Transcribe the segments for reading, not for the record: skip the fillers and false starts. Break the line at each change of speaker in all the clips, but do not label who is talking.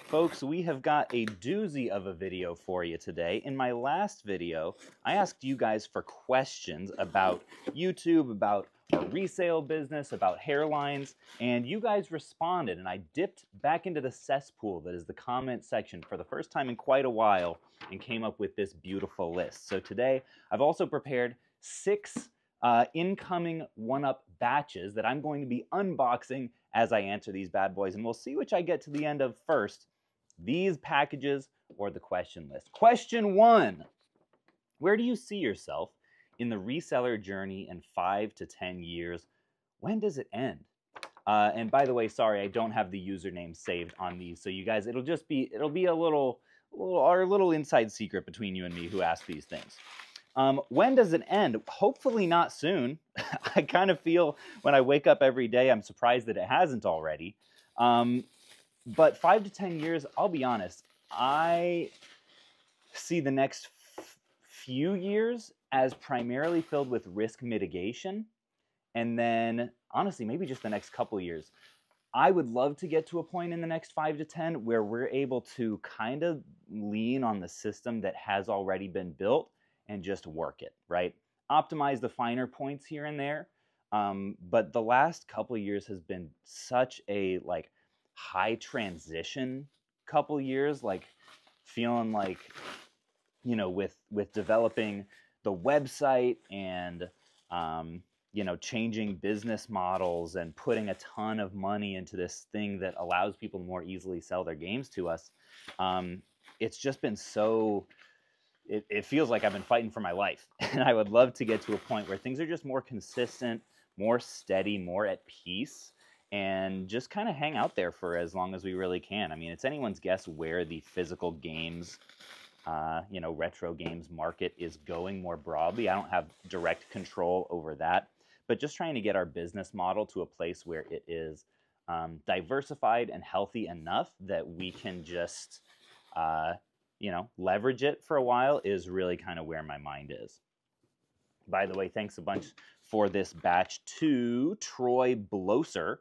Folks, we have got a doozy of a video for you today. In my last video, I asked you guys for questions about YouTube, about our resale business, about hairlines, and you guys responded, and I dipped back into the cesspool that is the comment section for the first time in quite a while and came up with this beautiful list. So today, I've also prepared 6 incoming one-up batches that I'm going to be unboxing as I answer these bad boys, and we'll see which I get to the end of first, these packages or the question list. Question 1, where do you see yourself in the reseller journey in 5 to 10 years? When does it end? And by the way, sorry, I don't have the username saved on these, so you guys, it'll be a little inside secret between you and me who asked these things. When does it end? Hopefully not soon. I kind of feel when I wake up every day, I'm surprised that it hasn't already. But 5 to 10 years, I'll be honest, I see the next few years as primarily filled with risk mitigation. And then, honestly, maybe just the next couple years. I would love to get to a point in the next 5 to 10 where we're able to kind of lean on the system that has already been built and just work it, right? Optimize the finer points here and there. But the last couple years has been such a high transition couple years, feeling like, you know, with developing the website and you know, changing business models and putting a ton of money into this thing that allows people to more easily sell their games to us. It's just been so, it feels like I've been fighting for my life. And I would love to get to a point where things are just more consistent, more steady, more at peace, and just kind of hang out there for as long as we really can. I mean, it's anyone's guess where the physical games, you know, retro games market is going more broadly. I don't have direct control over that, but just trying to get our business model to a place where it is diversified and healthy enough that we can just, you know, leverage it for a while is really kind of where my mind is. By the way, thanks a bunch for this batch to Troy Bloser.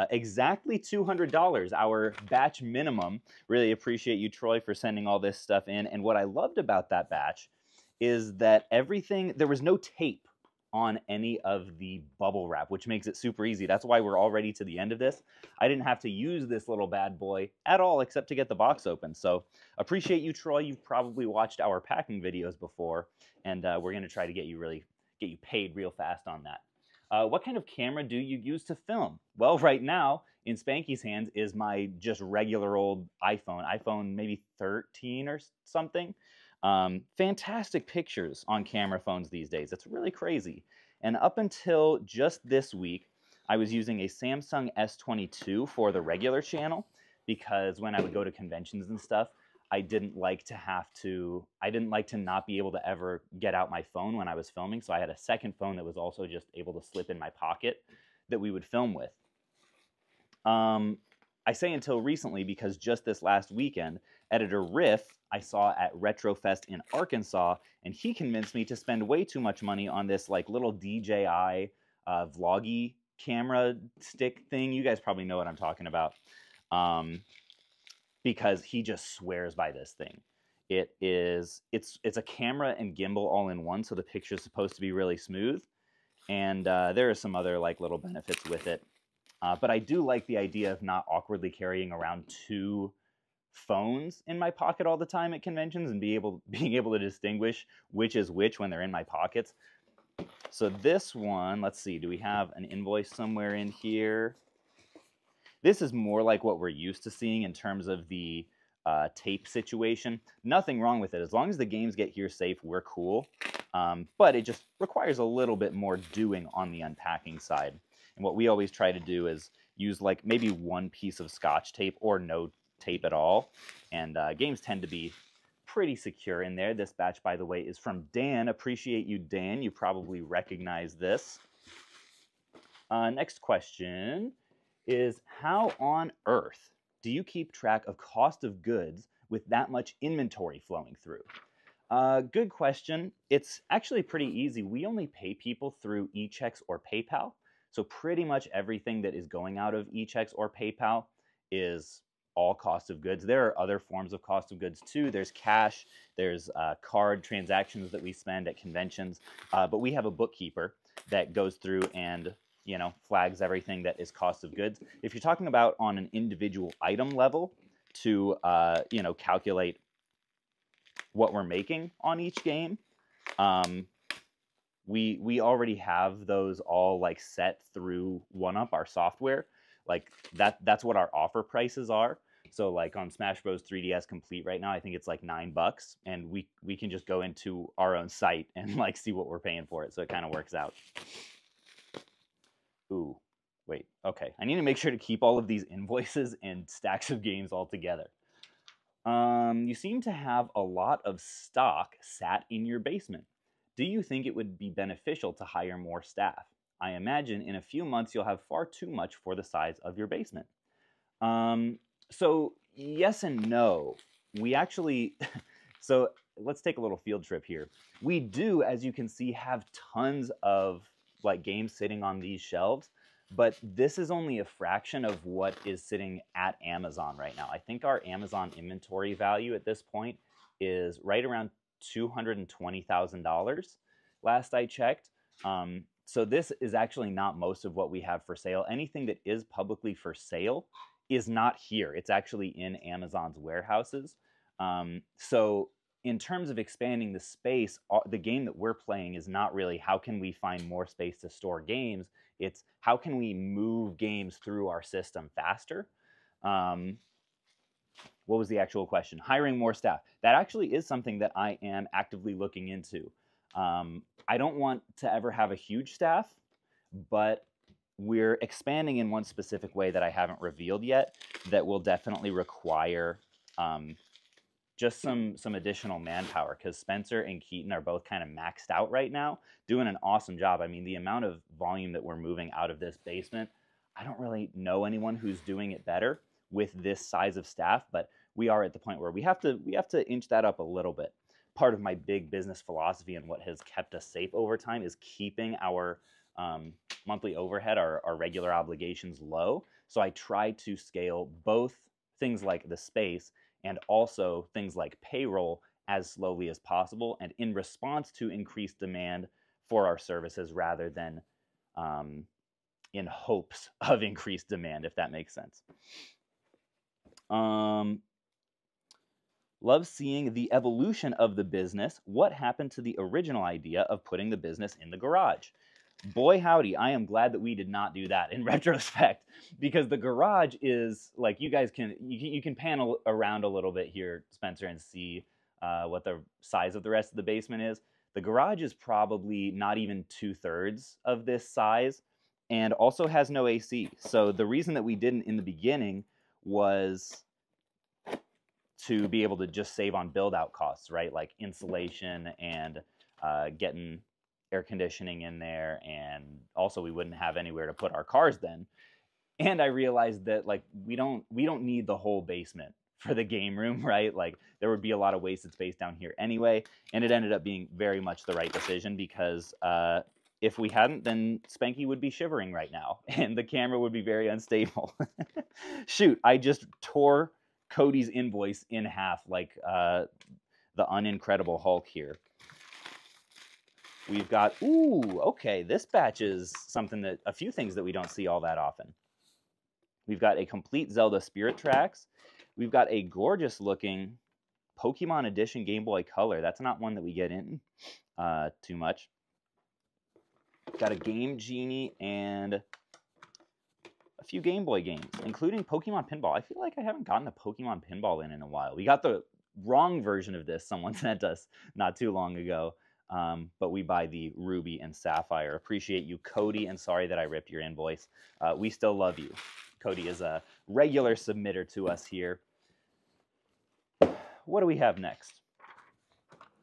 Exactly $200, our batch minimum. Really appreciate you, Troy, for sending all this stuff in. And what I loved about that batch is that there was no tape on any of the bubble wrap, which makes it super easy. That's why we're already to the end of this. I didn't have to use this little bad boy at all except to get the box open. So appreciate you, Troy. You've probably watched our packing videos before, and we're going to try to get you paid real fast on that. What kind of camera do you use to film? Well, right now, in Spanky's hands is my just regular old iPhone maybe 13 or something. Fantastic pictures on camera phones these days. It's really crazy. And up until just this week, I was using a Samsung S22 for the regular channel because when I would go to conventions and stuff, I didn't like to not be able to ever get out my phone when I was filming. So I had a second phone that was also just able to slip in my pocket that we would film with. I say until recently because just this last weekend, editor Riff I saw at Retrofest in Arkansas, and he convinced me to spend way too much money on this little DJI vloggy camera stick thing. You guys probably know what I'm talking about. Because he just swears by this thing. It's a camera and gimbal all in one, so the picture's supposed to be really smooth. And there are some other little benefits with it. But I do like the idea of not awkwardly carrying around 2 phones in my pocket all the time at conventions and being able to distinguish which is which when they're in my pockets. So this one, let's see, do we have an invoice somewhere in here? This is more like what we're used to seeing in terms of the tape situation. Nothing wrong with it. As long as the games get here safe, we're cool. But it just requires a little bit more doing on the unpacking side. And what we always try to do is use maybe 1 piece of Scotch tape or no tape at all. And games tend to be pretty secure in there. This batch, by the way, is from Dan. Appreciate you, Dan. You probably recognize this. Next question is, how on earth do you keep track of cost of goods with that much inventory flowing through? Good question. It's actually pretty easy. We only pay people through e-checks or PayPal. So pretty much everything that is going out of e-checks or PayPal is all cost of goods. There are other forms of cost of goods too. There's cash, there's card transactions that we spend at conventions, but we have a bookkeeper that goes through and flags everything that is cost of goods. If you're talking about on an individual item level to calculate what we're making on each game, we already have those all like set through OneUp, our software. Like that's what our offer prices are. So like on Smash Bros 3DS Complete right now, I think it's like $9, and we can just go into our own site and like see what we're paying for it. So it kind of works out. Ooh, wait, okay. I need to make sure to keep all of these invoices and stacks of games all together. You seem to have a lot of stock sat in your basement. Do you think it would be beneficial to hire more staff? I imagine in a few months you'll have far too much for the size of your basement. So yes and no. We actually, so let's take a little field trip here. We do, as you can see, have tons of like games sitting on these shelves, but this is only a fraction of what is sitting at Amazon right now. I think our Amazon inventory value at this point is right around $220,000 last I checked. So this is actually not most of what we have for sale. Anything that is publicly for sale is not here. It's actually in Amazon's warehouses. So in terms of expanding the space, the game that we're playing is not really how can we find more space to store games. It's how can we move games through our system faster. What was the actual question? Hiring more staff. That actually is something that I am actively looking into. I don't want to ever have a huge staff, but we're expanding in one specific way that I haven't revealed yet that will definitely require just some additional manpower, because Spencer and Keaton are both kind of maxed out right now, doing an awesome job. I mean, the amount of volume that we're moving out of this basement, I don't really know anyone who's doing it better with this size of staff, but we are at the point where we have to inch that up a little bit. Part of my big business philosophy and what has kept us safe over time is keeping our monthly overhead, our regular obligations low. So I try to scale both things like the space and also things like payroll as slowly as possible, and in response to increased demand for our services rather than in hopes of increased demand, if that makes sense. Love seeing the evolution of the business. What happened to the original idea of putting the business in the garage? Boy, howdy, I am glad that we did not do that in retrospect, because the garage is like, you guys can pan around a little bit here, Spencer, and see what the size of the rest of the basement is. The garage is probably not even 2/3 of this size and also has no AC. So the reason that we didn't in the beginning was to be able to just save on build out costs, right? Like insulation and getting air conditioning in there, and also we wouldn't have anywhere to put our cars then. And I realized that like we don't need the whole basement for the game room, right? Like there would be a lot of wasted space down here anyway, and it ended up being very much the right decision, because if we hadn't, then Spanky would be shivering right now and the camera would be very unstable. Shoot, I just tore Cody's invoice in half like the unincredible Hulk here. We've got, ooh, okay, this batch is something that, a few things that we don't see all that often. We've got a complete Zelda Spirit Tracks. We've got a gorgeous looking Pokemon Edition Game Boy Color. That's not one that we get in too much. Got a Game Genie and a few Game Boy games, including Pokemon Pinball. I feel like I haven't gotten a Pokemon Pinball in a while. We got the wrong version of this someone sent us not too long ago. But we buy the Ruby and Sapphire. Appreciate you, Cody, and sorry that I ripped your invoice. We still love you. Cody is a regular submitter to us here. What do we have next?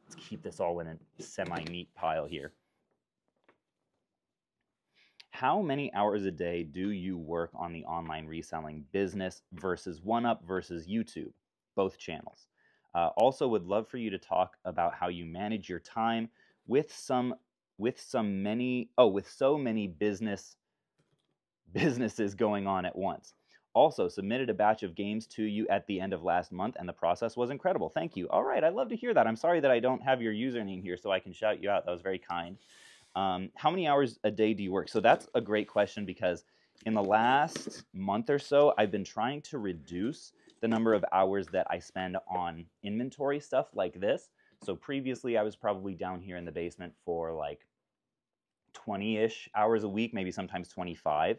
Let's keep this all in a semi-neat pile here. How many hours a day do you work on the online reselling business versus OneUp versus YouTube, both channels? Also would love for you to talk about how you manage your time with so many businesses going on at once. Also, submitted a batch of games to you at the end of last month, and the process was incredible. Thank you. All right, I'd love to hear that. I'm sorry that I don't have your username here so I can shout you out. That was very kind. How many hours a day do you work? So that's a great question, because in the last month or so, I've been trying to reduce the number of hours that I spend on inventory stuff like this. So previously, I was probably down here in the basement for like 20-ish hours a week, maybe sometimes 25.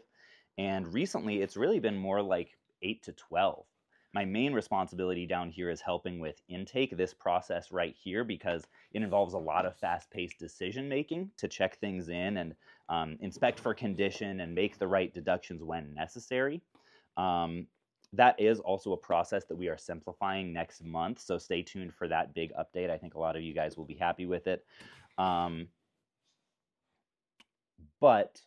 And recently, it's really been more like 8 to 12. My main responsibility down here is helping with intake, this process right here, because it involves a lot of fast-paced decision-making to check things in and inspect for condition and make the right deductions when necessary. That is also a process that we are simplifying next month, so stay tuned for that big update. I think a lot of you guys will be happy with it. But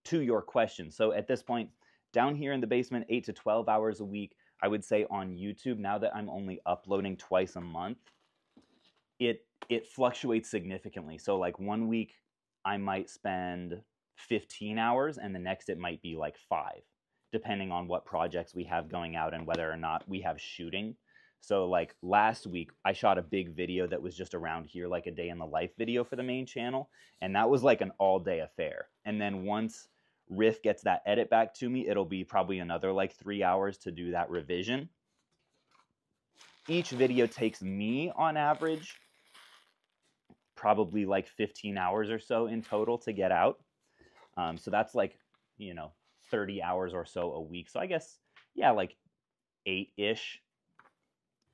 to your question, so at this point, down here in the basement, 8 to 12 hours a week, I would say on YouTube, now that I'm only uploading twice a month, it fluctuates significantly. So like one week, I might spend 15 hours, and the next it might be like 5, depending on what projects we have going out and whether or not we have shooting. So like last week, I shot a big video that was just around here, like a day in the life video for the main channel, and that was like an all-day affair. And then once Riff gets that edit back to me, it'll be probably another like 3 hours to do that revision. Each video takes me, on average, probably like 15 hours or so in total to get out. So that's like, 30 hours or so a week. So I guess, yeah, like 8-ish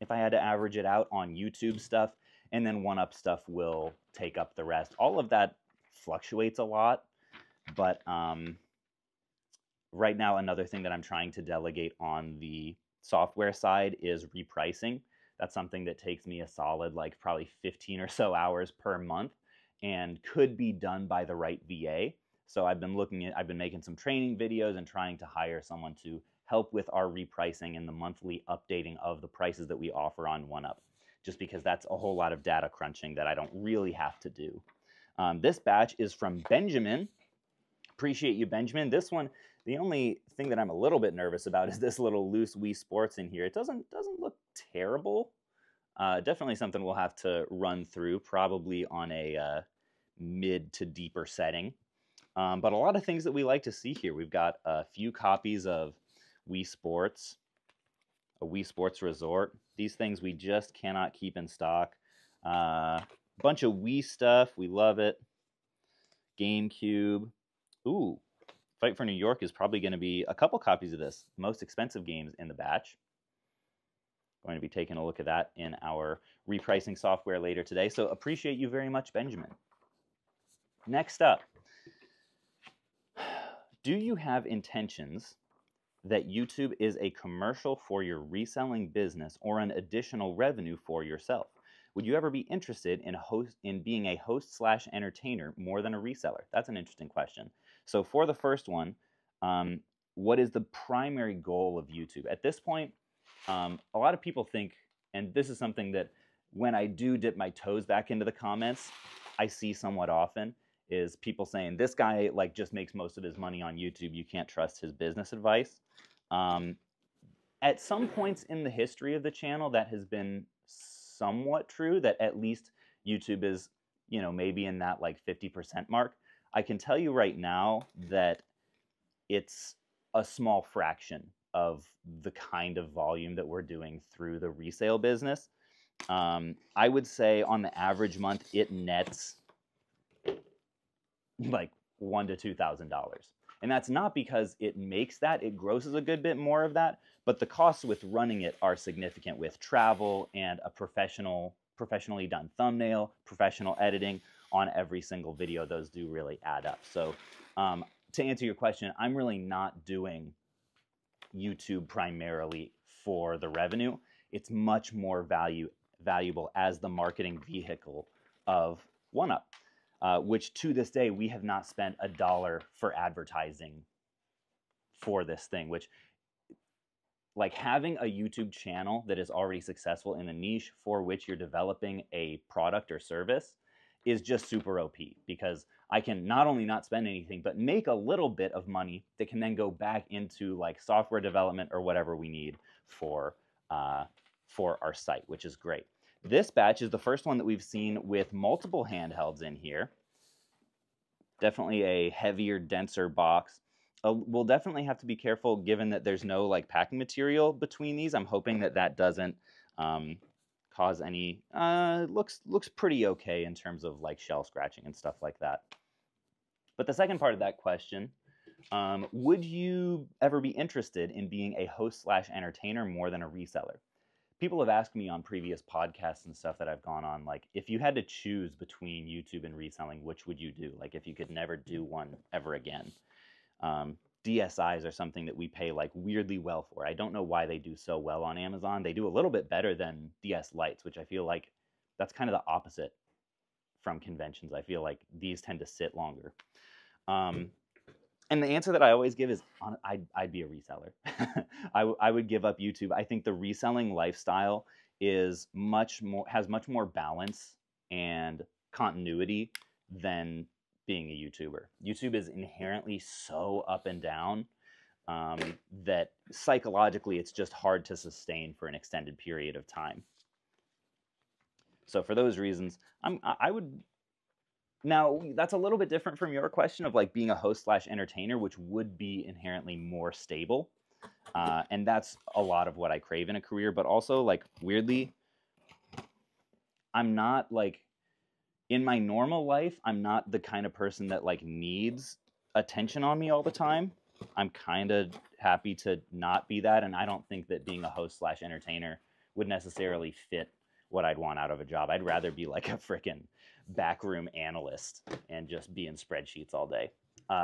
if I had to average it out on YouTube stuff. And then one-up stuff will take up the rest. All of that fluctuates a lot. But right now, another thing that I'm trying to delegate on the software side is repricing. That's something that takes me a solid, like probably 15 or so hours per month and could be done by the right VA. So I've been making some training videos and trying to hire someone to help with our repricing and the monthly updating of the prices that we offer on OneUp, just because that's a whole lot of data crunching that I don't really have to do. This batch is from Benjamin. Appreciate you, Benjamin. This one, the only thing that I'm a little bit nervous about is this little loose Wii Sports in here. It doesn't look terrible. Definitely something we'll have to run through, probably on a mid to deeper setting. But a lot of things that we like to see here. We've got a few copies of Wii Sports, a Wii Sports Resort. These things we just cannot keep in stock. Bunch of Wii stuff. We love it. GameCube. Ooh, Fight for New York is probably going to be a couple copies of this. Most expensive games in the batch. Going to be taking a look at that in our repricing software later today. So appreciate you very much, Benjamin. Next up, do you have intentions that YouTube is a commercial for your reselling business or an additional revenue for yourself? Would you ever be interested in being a host/entertainer more than a reseller? That's an interesting question. So for the first one, what is the primary goal of YouTube? At this point, a lot of people think, and this is something that when I do dip my toes back into the comments, I see somewhat often, is people saying, this guy like just makes most of his money on YouTube. You can't trust his business advice. At some points in the history of the channel, that has been somewhat true, that at least YouTube is, maybe in that like 50% mark. I can tell you right now that it's a small fraction of the kind of volume that we're doing through the resale business. I would say on the average month, it nets like $1,000 to $2,000. And that's not because it makes that, it grosses a good bit more of that, but the costs with running it are significant with travel and a professionally done thumbnail, professional editing on every single video. Those do really add up. So to answer your question, I'm really not doing YouTube primarily for the revenue. It's much more valuable as the marketing vehicle of OneUp. Which to this day, we have not spent $1 for advertising for this thing, which, like, having a YouTube channel that is already successful in a niche for which you're developing a product or service is just super OP, because I can not only not spend anything, but make a little bit of money that can then go back into like software development or whatever we need for our site, which is great. This batch is the first one that we've seen with multiple handhelds in here. Definitely a heavier, denser box. We'll definitely have to be careful given that there's no like packing material between these. I'm hoping that that doesn't cause any, looks pretty okay in terms of like shell scratching and stuff like that. But the second part of that question, would you ever be interested in being a host/entertainer more than a reseller? People have asked me on previous podcasts and stuff that I've gone on, like, if you had to choose between YouTube and reselling, which would you do? Like, if you could never do one ever again. DSIs are something that we pay like weirdly well for. I don't know why they do so well on Amazon. They do a little bit better than DS Lites, which I feel like that's kind of the opposite from conventions. I feel like these tend to sit longer. And the answer that I always give is I'd be a reseller. I would give up YouTube. I think the reselling lifestyle is has much more balance and continuity than being a YouTuber. YouTube is inherently so up and down that psychologically it's just hard to sustain for an extended period of time. So for those reasons, I would. Now, that's a little bit different from your question of like being a host/entertainer, which would be inherently more stable. And that's a lot of what I crave in a career. But also, like, weirdly, I'm not like, in my normal life, I'm not the kind of person that like needs attention on me all the time. I'm kind of happy to not be that. And I don't think that being a host/entertainer would necessarily fit what I'd want out of a job. I'd rather be like a frickin' backroom analyst and just be in spreadsheets all day.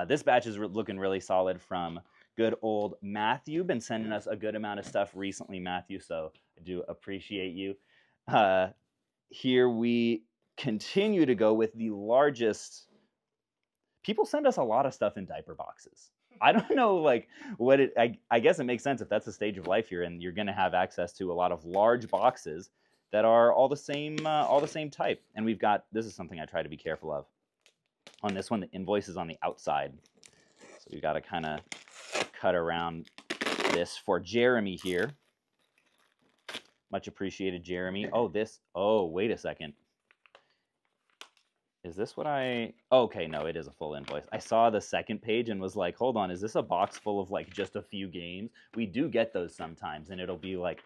This batch is looking really solid from good old Matthew. Been sending us a good amount of stuff recently, Matthew, so I do appreciate you. Here we continue to go with the largest. People send us a lot of stuff in diaper boxes. I don't know like what it, I guess it makes sense if that's the stage of life you're in. You're going to have access to a lot of large boxes that are all the same type. And we've got, this is something I try to be careful of. On this one, the invoice is on the outside. So we've got to kind of cut around this for Jeremy here. Much appreciated, Jeremy. Oh, wait a second. Is this what okay, no, it is a full invoice. I saw the second page and was like, hold on, is this a box full of like just a few games? We do get those sometimes, and it'll be like,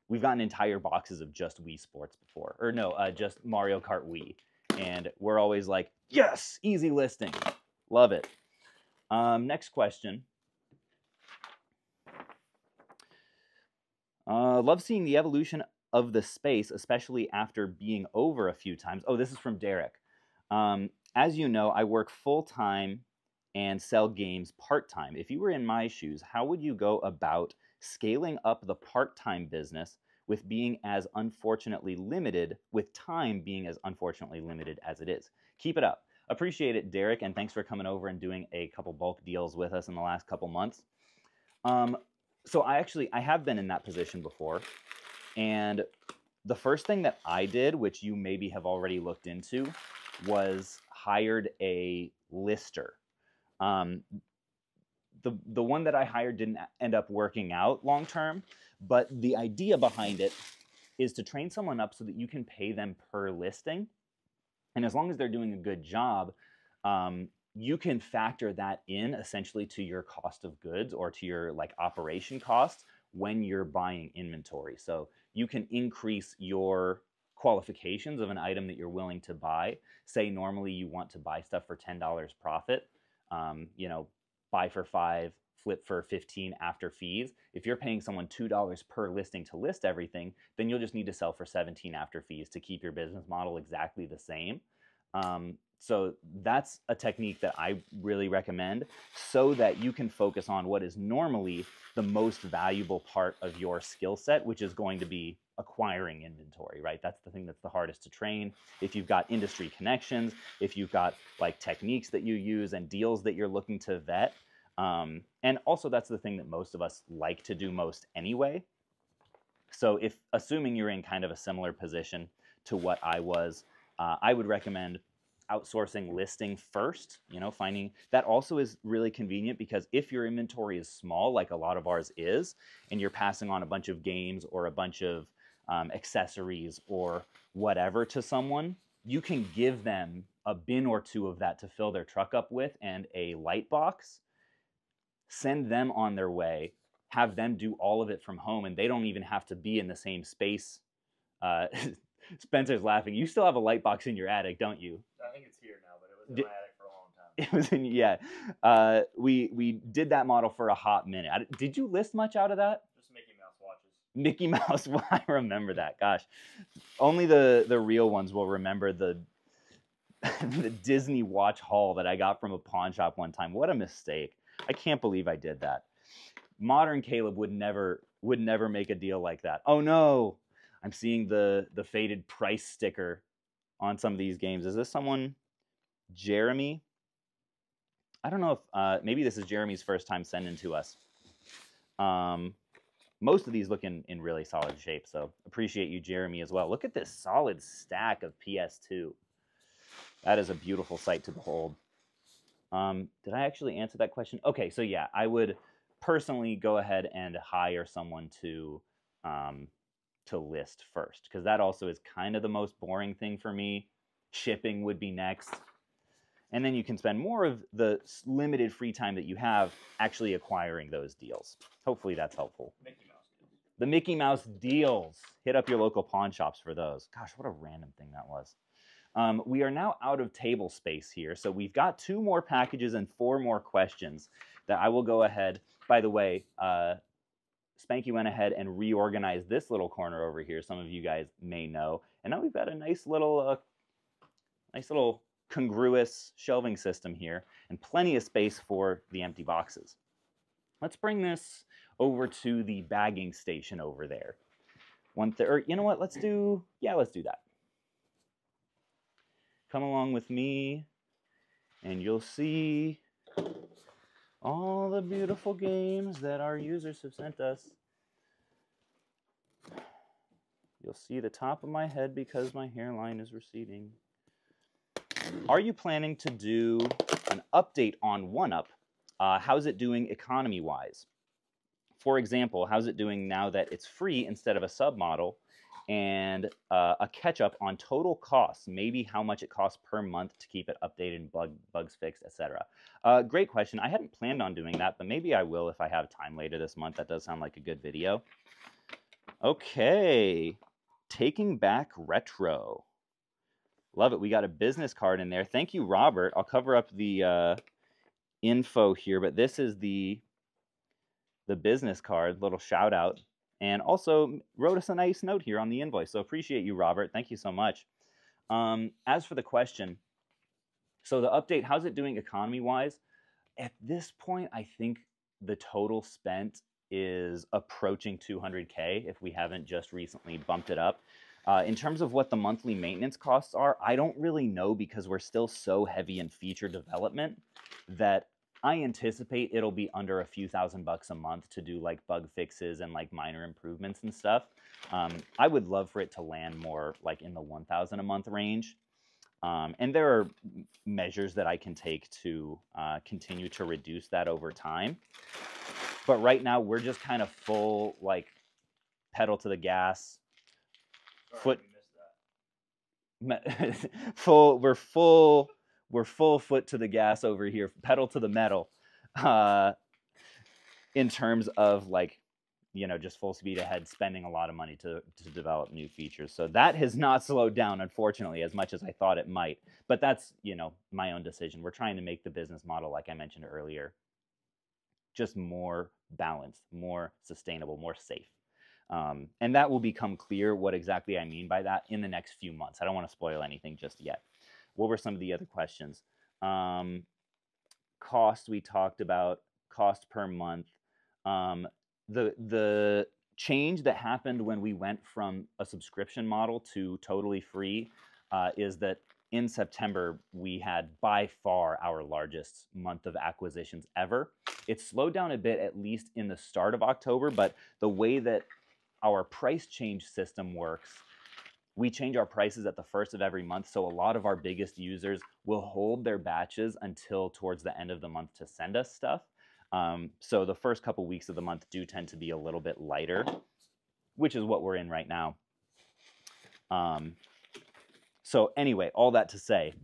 we've gotten entire boxes of just Wii Sports before. Or no, just Mario Kart Wii. And we're always like, yes, easy listing. Love it. Next question. Love seeing the evolution of the space, especially after being over a few times. Oh, this is from Derek. As you know, I work full-time and sell games part-time. If you were in my shoes, how would you go about scaling up the part-time business with time being as unfortunately limited as it is? Keep it up. Appreciate it, Derek, and thanks for coming over and doing a couple bulk deals with us in the last couple months. So I have been in that position before, and the first thing that I did, which you maybe have already looked into, was hired a lister. The one that I hired didn't end up working out long term, but the idea behind it is to train someone up so that you can pay them per listing. And as long as they're doing a good job, you can factor that in essentially to your cost of goods or to your like operation costs when you're buying inventory. So you can increase your qualifications of an item that you're willing to buy. Say normally you want to buy stuff for $10 profit, buy for $5, flip for $15 after fees. If you're paying someone $2 per listing to list everything, then you'll just need to sell for $17 after fees to keep your business model exactly the same. So that's a technique that I really recommend so that you can focus on what is normally the most valuable part of your skill set, which is going to be acquiring inventory, right? That's the thing that's the hardest to train. If you've got industry connections, if you've got like techniques that you use and deals that you're looking to vet, and also that's the thing that most of us like to do most anyway. So assuming you're in kind of a similar position to what I was, I would recommend outsourcing listing first, you know, finding that also is really convenient because if your inventory is small, like a lot of ours is, and you're passing on a bunch of games or a bunch of accessories or whatever to someone, you can give them a bin or two of that to fill their truck up with and a light box, send them on their way, have them do all of it from home, and they don't even have to be in the same space. Spencer's laughing. You still have a light box in your attic, don't you?
I think it's here now, but it was in my attic for a long time.
It was in, yeah. We did that model for a hot minute. Did you list much out of that?
Just Mickey Mouse watches.
Mickey Mouse, well, I remember that. Gosh, only the real ones will remember the the Disney watch haul that I got from a pawn shop one time. What a mistake! I can't believe I did that. Modern Caleb would never make a deal like that. Oh no, I'm seeing the faded price sticker on some of these games. Is this someone? Jeremy? I don't know if maybe this is Jeremy's first time sending to us. Most of these look in really solid shape, so appreciate you, Jeremy, as well. Look at this solid stack of PS2. That is a beautiful sight to behold. Did I actually answer that question? Okay, so yeah, I would personally go ahead and hire someone to list first, because that also is kind of the most boring thing for me. Shipping would be next. And then you can spend more of the limited free time that you have actually acquiring those deals. Hopefully that's helpful.
Mickey Mouse deals.
The Mickey Mouse deals. Hit up your local pawn shops for those. Gosh, what a random thing that was. We are now out of table space here, so we've got 2 more packages and 4 more questions that I will go ahead. By the way, Spanky went ahead and reorganized this little corner over here. Some of you guys may know. And now we've got a nice little congruous shelving system here and plenty of space for the empty boxes. Let's bring this over to the bagging station over there. Or you know what? Let's do that. Come along with me, and you'll see all the beautiful games that our users have sent us. You'll see the top of my head because my hairline is receding. Are you planning to do an update on OneUp? How's it doing economy-wise? For example, how's it doing now that it's free instead of a submodel? And a catch-up on total costs, maybe how much it costs per month to keep it updated, bugs fixed, etc. Great question. I hadn't planned on doing that, but maybe I will if I have time later this month. That does sound like a good video. Okay, Taking Back Retro. Love it. We got a business card in there. Thank you, Robert. I'll cover up the info here, but this is the business card, little shout out. And also wrote us a nice note here on the invoice. So appreciate you, Robert. Thank you so much. As for the question, so the update, how's it doing economy-wise? At this point, I think the total spent is approaching 200K if we haven't just recently bumped it up. In terms of what the monthly maintenance costs are, I don't really know because we're still so heavy in feature development that I anticipate it'll be under a few $1,000 a month to do like bug fixes and like minor improvements and stuff. I would love for it to land more like in the 1,000 a month range. And there are measures that I can take to continue to reduce that over time. But right now we're just kind of full like pedal to the gas.
Sorry,
We're full foot to the gas over here, pedal to the metal, in terms of like, you know, just full speed ahead, spending a lot of money to develop new features. So that has not slowed down, unfortunately, as much as I thought it might. But that's, you know, my own decision. We're trying to make the business model, like I mentioned earlier, just more balanced, more sustainable, more safe. And that will become clear what exactly I mean by that in the next few months. I don't want to spoil anything just yet. What were some of the other questions? Cost we talked about, cost per month. The change that happened when we went from a subscription model to totally free is that in September, we had by far our largest month of acquisitions ever. It slowed down a bit, at least in the start of October, but the way that our price change system works, We change our prices at the first of every month, so a lot of our biggest users will hold their batches until towards the end of the month to send us stuff. So the first couple weeks of the month do tend to be a little bit lighter, which is what we're in right now. So anyway, all that to say,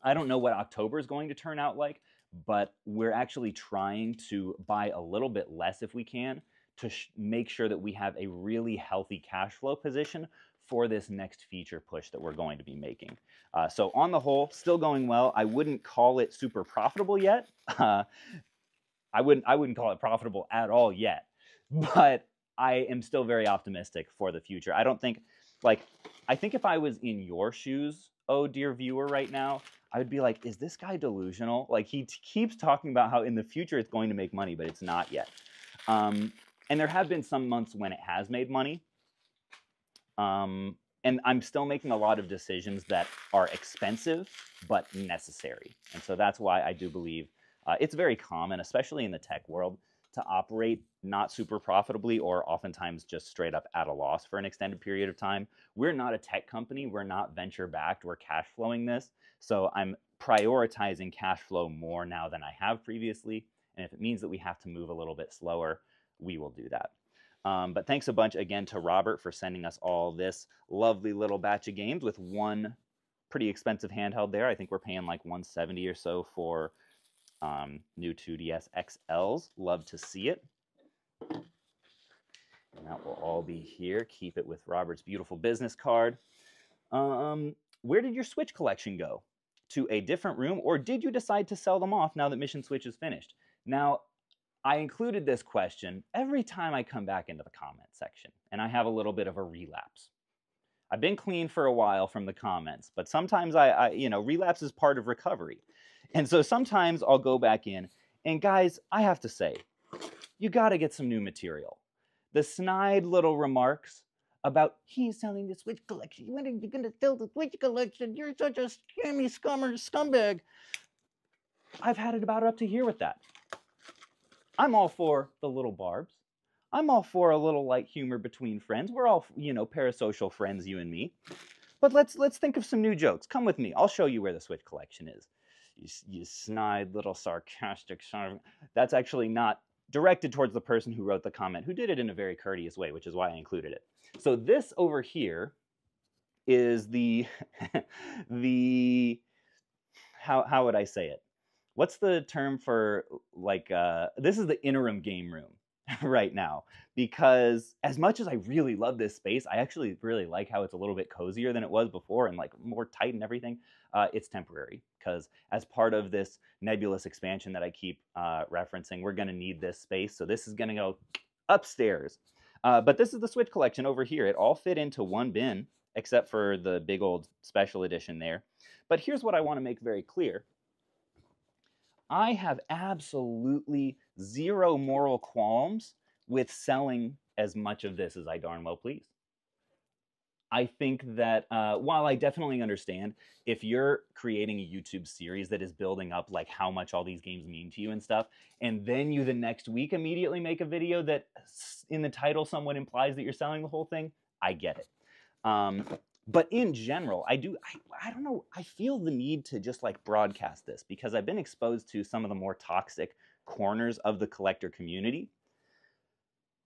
I don't know what October is going to turn out like, but we're actually trying to buy a little bit less if we can to make sure that we have a really healthy cash flow position for this next feature push that we're going to be making. So on the whole, still going well. I wouldn't call it super profitable yet. I wouldn't call it profitable at all yet, but I am still very optimistic for the future. I don't think, like, I think if I was in your shoes, oh dear viewer, right now, I would be like, is this guy delusional? Like, he keeps talking about how in the future it's going to make money, but it's not yet. And there have been some months when it has made money. And I'm still making a lot of decisions that are expensive, but necessary. And so that's why I do believe it's very common, especially in the tech world, to operate not super profitably or oftentimes just straight up at a loss for an extended period of time. We're not a tech company. We're not venture backed. We're cash flowing this. So I'm prioritizing cash flow more now than I have previously. And if it means that we have to move a little bit slower, we will do that. But thanks a bunch again to Robert for sending us all this lovely little batch of games with one pretty expensive handheld there. I think we're paying like $170 or so for new 2DS XLs. Love to see it. And that will all be here. Keep it with Robert's beautiful business card. Where did your Switch collection go? To a different room, or did you decide to sell them off now that Mission Switch is finished? Now, I included this question every time I come back into the comment section, and I have a little bit of a relapse. I've been clean for a while from the comments, but sometimes relapse is part of recovery. And so sometimes I'll go back in, and guys, I have to say, you got to get some new material. The snide little remarks about, he's selling the Switch collection. When are you going to sell the Switch collection? You're such a scammy scumbag. I've had it about up to here with that. I'm all for the little barbs. I'm all for a little light humor between friends. We're all, parasocial friends, you and me. But let's think of some new jokes. Come with me. I'll show you where the Switch collection is. You snide little sarcastic son of... That's actually not directed towards the person who wrote the comment, who did it in a very courteous way, which is why I included it. So this over here is the how would I say it? What's the term for, like, this is the interim game room right now, because as much as I really love this space, I actually really like how it's a little bit cozier than it was before and like more tight and everything. It's temporary, because as part of this nebulous expansion that I keep referencing, we're going to need this space. So this is going to go upstairs. But this is the Switch collection over here. It all fit into one bin, except for the big old special edition there. But here's what I want to make very clear. I have absolutely zero moral qualms with selling as much of this as I darn well please. I think that while I definitely understand if you're creating a YouTube series that is building up like how much all these games mean to you and stuff, and then you the next week immediately make a video that in the title somewhat implies that you're selling the whole thing, I get it. But in general, I don't know, I feel the need to just like broadcast this because I've been exposed to some of the more toxic corners of the collector community.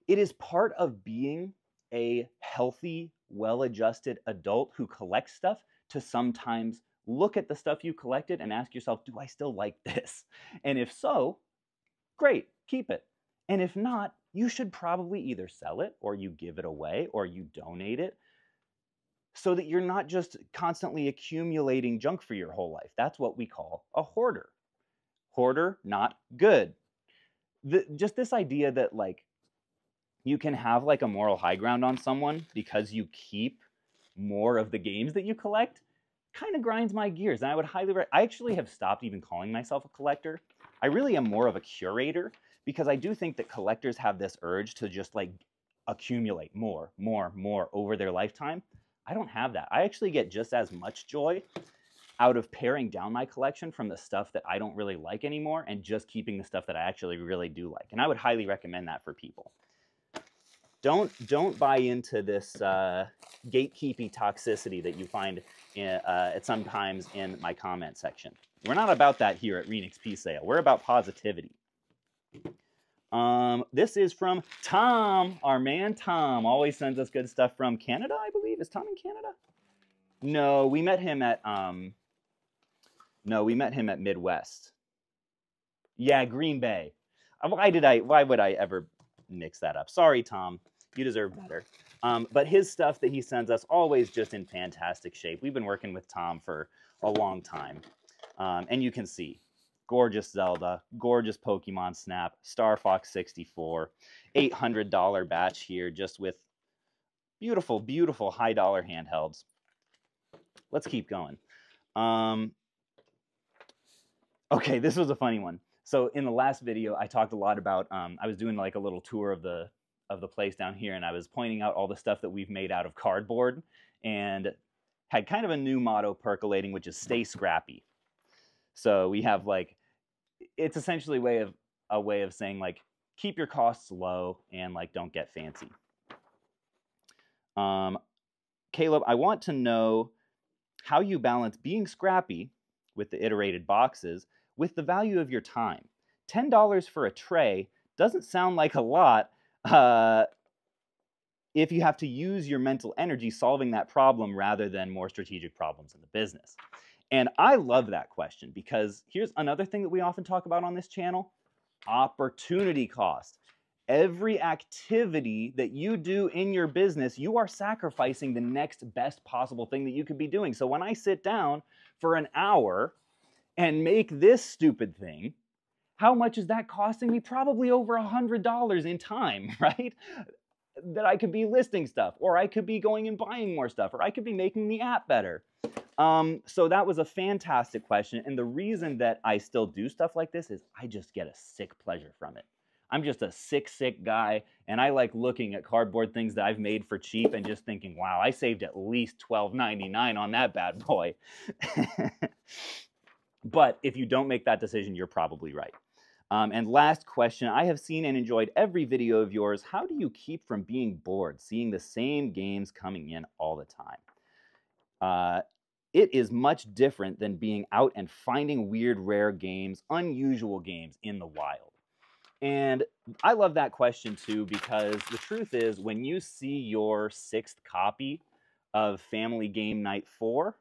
It is part of being a healthy, well-adjusted adult who collects stuff to sometimes look at the stuff you collected and ask yourself, do I still like this? And if so, great, keep it. And if not, you should probably either sell it or you give it away or you donate it, so that you're not just constantly accumulating junk for your whole life. That's what we call a hoarder. Hoarder, not good. Just this idea that like you can have like a moral high ground on someone because you keep more of the games that you collect kind of grinds my gears. And I would I actually have stopped even calling myself a collector. I really am more of a curator, because I do think that collectors have this urge to just like accumulate more over their lifetime. I don't have that. I actually get just as much joy out of paring down my collection from the stuff that I don't really like anymore and just keeping the stuff that I actually really do like. And I would highly recommend that for people. Don't buy into this gatekeepy toxicity that you find at sometimes in my comment section. We're not about that here at ReNXP Sale. We're about positivity. This is from Tom, our man Tom. Always sends us good stuff from Canada, I believe. Is Tom in Canada? No, we met him at Midwest. Yeah, Green Bay. Why would I ever mix that up? Sorry, Tom. You deserve better. But his stuff that he sends us, always just in fantastic shape. We've been working with Tom for a long time. And you can see, gorgeous Zelda, gorgeous Pokemon Snap, Star Fox 64, $800 batch here, just with beautiful, beautiful high dollar handhelds. Let's keep going. Okay, this was a funny one. So in the last video, I talked a lot about, I was doing like a little tour of the place down here, and I was pointing out all the stuff that we've made out of cardboard, and had kind of a new motto percolating, which is stay scrappy. So we have like, it's essentially a way of saying like, keep your costs low and like don't get fancy. Caleb, I want to know how you balance being scrappy with the iterated boxes with the value of your time. $10 for a tray doesn't sound like a lot if you have to use your mental energy solving that problem rather than more strategic problems in the business. And I love that question, because here's another thing that we often talk about on this channel: opportunity cost. Every activity that you do in your business, you are sacrificing the next best possible thing that you could be doing. So when I sit down for an hour and make this stupid thing, how much is that costing me? Probably over $100 in time, right? That I could be listing stuff, or I could be going and buying more stuff, or I could be making the app better. So that was a fantastic question. And the reason that I still do stuff like this is I just get a sick pleasure from it. I'm just a sick guy, and I like looking at cardboard things that I've made for cheap and just thinking, wow, I saved at least $12.99 on that bad boy. But if you don't make that decision, you're probably right. And last question, I have seen and enjoyed every video of yours. How do you keep from being bored, seeing the same games coming in all the time? It is much different than being out and finding weird, rare games, unusual games in the wild. And I love that question too, because the truth is, when you see your 6th copy of Family Game Night 4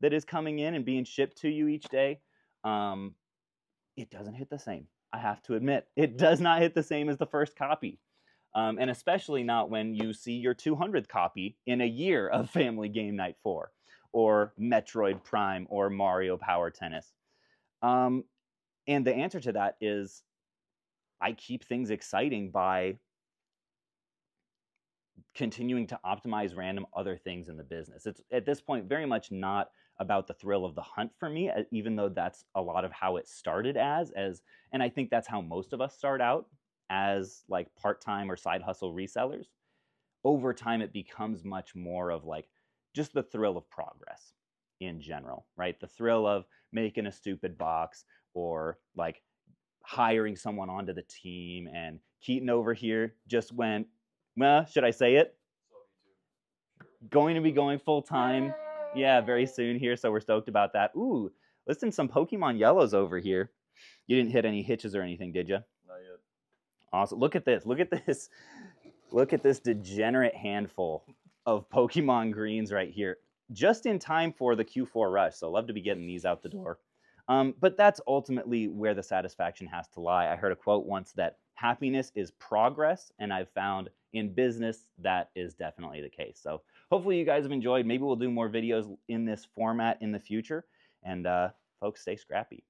that is coming in and being shipped to you each day, it doesn't hit the same. I have to admit, it does not hit the same as the first copy. And especially not when you see your 200th copy in a year of Family Game Night 4, or Metroid Prime, or Mario Power Tennis. And the answer to that is, I keep things exciting by continuing to optimize random other things in the business. It's at this point very much not about the thrill of the hunt for me, even though that's a lot of how it started as, and I think that's how most of us start out, as like part-time or side hustle resellers. Over time, it becomes much more of like just the thrill of progress in general, right? The thrill of making a stupid box, or like hiring someone onto the team. And Keaton over here just went, well, should I say it? Going to be going full-time. Yeah, very soon here, so we're stoked about that. Ooh, listen, some Pokemon Yellows over here. You didn't hit any hitches or anything, did you?
Not yet.
Awesome. Look at this. Look at this. Look at this degenerate handful of Pokemon greens right here. Just in time for the Q4 rush, so love to be getting these out the door. But that's ultimately where the satisfaction has to lie. I heard a quote once that happiness is progress, and I've found in business that is definitely the case. So hopefully you guys have enjoyed. Maybe we'll do more videos in this format in the future. And folks, stay scrappy.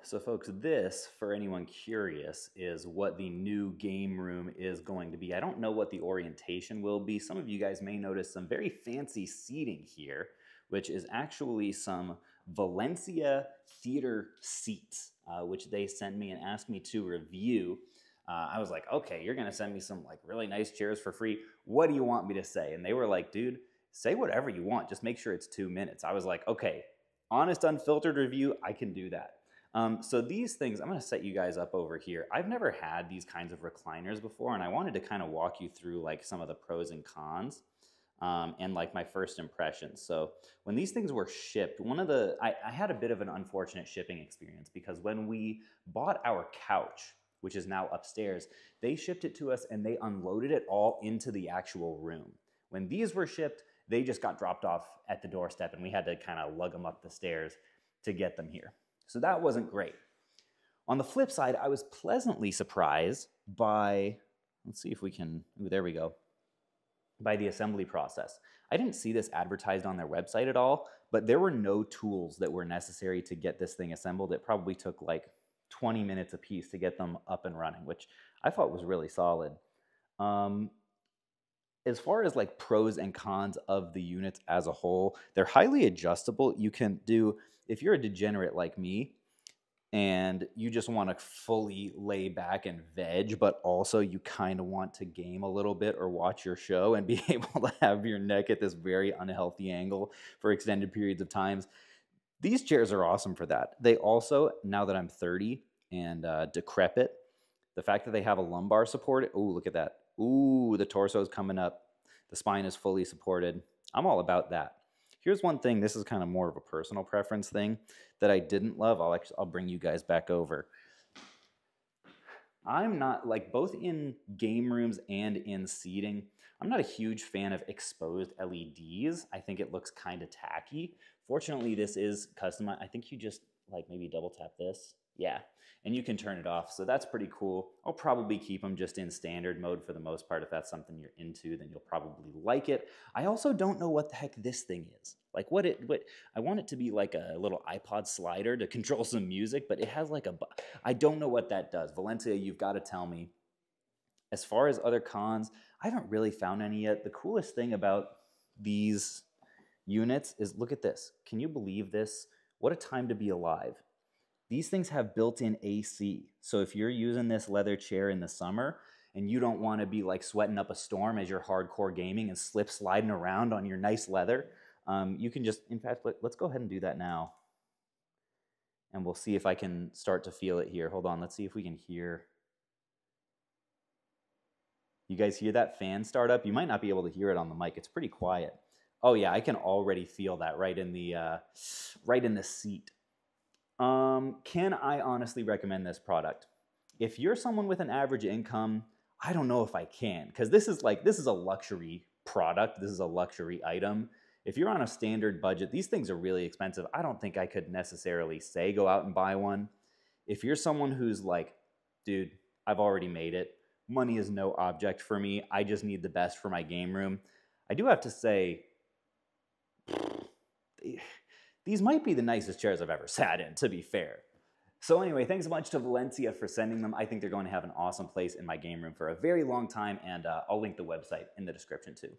So folks, this, for anyone curious, is what the new game room is going to be. I don't know what the orientation will be. Some of you guys may notice some very fancy seating here, which is actually some Valencia theater seats, which they sent me and asked me to review. I was like, okay, you're gonna send me some like really nice chairs for free. What do you want me to say? And they were like, dude, say whatever you want. Just make sure it's 2 minutes. I was like, okay, honest, unfiltered review, I can do that. So these things, I'm gonna set you guys up over here. I've never had these kinds of recliners before, and I wanted to kind of walk you through like some of the pros and cons. and like my first impressions. So when these things were shipped, I had a bit of an unfortunate shipping experience because when we bought our couch, which is now upstairs, they shipped it to us and they unloaded it all into the actual room. When these were shipped, they just got dropped off at the doorstep and we had to kind of lug them up the stairs to get them here. So that wasn't great. On the flip side, I was pleasantly surprised by, let's see if we can, ooh, there we go, by the assembly process. I didn't see this advertised on their website at all, but there were no tools that were necessary to get this thing assembled. It probably took like 20 minutes a piece to get them up and running, which I thought was really solid. As far as like pros and cons of the units as a whole, they're highly adjustable. You can do, if you're a degenerate like me, and you just want to fully lay back and veg, but also you kind of want to game a little bit or watch your show and be able to have your neck at this very unhealthy angle for extended periods of times. These chairs are awesome for that. They also, now that I'm 30 and decrepit, the fact that they have a lumbar support, oh, look at that. Ooh, the torso is coming up. The spine is fully supported. I'm all about that. Here's one thing, this is kind of more of a personal preference thing that I didn't love. I'll bring you guys back over. I'm not, like both in game rooms and in seating, I'm not a huge fan of exposed LEDs. I think it looks kind of tacky. Fortunately, this is customized. I think you just like maybe double tap this. Yeah, and you can turn it off, so that's pretty cool. I'll probably keep them just in standard mode for the most part. If that's something you're into, then you'll probably like it. I also don't know what the heck this thing is. Like I want it to be like a little iPod slider to control some music, but it has like I don't know what that does. Valencia, you've got to tell me. As far as other cons, I haven't really found any yet. The coolest thing about these units is, look at this. Can you believe this? What a time to be alive. These things have built-in AC. So if you're using this leather chair in the summer and you don't want to be like sweating up a storm as you're hardcore gaming and slip sliding around on your nice leather, you can just, in fact, let's go ahead and do that now. And we'll see if I can start to feel it here. Hold on, let's see if we can hear. You guys hear that fan start up? You might not be able to hear it on the mic. It's pretty quiet. Oh yeah, I can already feel that right in the seat. Can I honestly recommend this product? If you're someone with an average income, I don't know if I can, because this is a luxury product. This is a luxury item. If you're on a standard budget, these things are really expensive. I don't think I could necessarily say go out and buy one. If you're someone who's like, dude, I've already made it. Money is no object for me. I just need the best for my game room. I do have to say, these might be the nicest chairs I've ever sat in, to be fair. So anyway, thanks a bunch to Valencia for sending them. I think they're going to have an awesome place in my game room for a very long time, and I'll link the website in the description too.